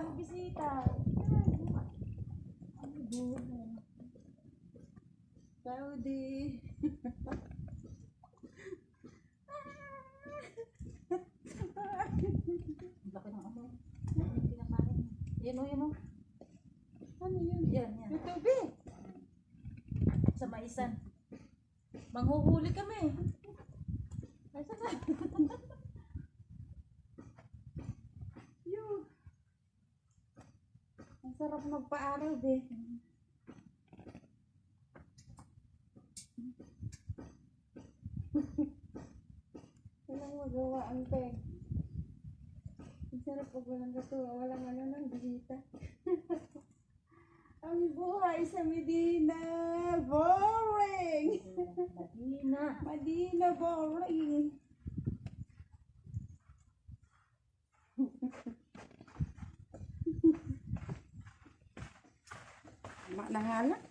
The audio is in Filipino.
dami bisita. Ay, buhay. Saudi. Laki ng ano. Yung pinakain. Yan o, yan o. Ano yun? Yan, yan. Tutubi. Sa maisan. Manghuhuli kami. Ay, saan? Yun. Ang sarap magpa-araw eh. Walang magawa ang peg. Ang sarap pag walang katuwa. Walang ano nang bisita. Ang buhay sa Medina. Boring! Madina. Medina boring. Mak na nga lang.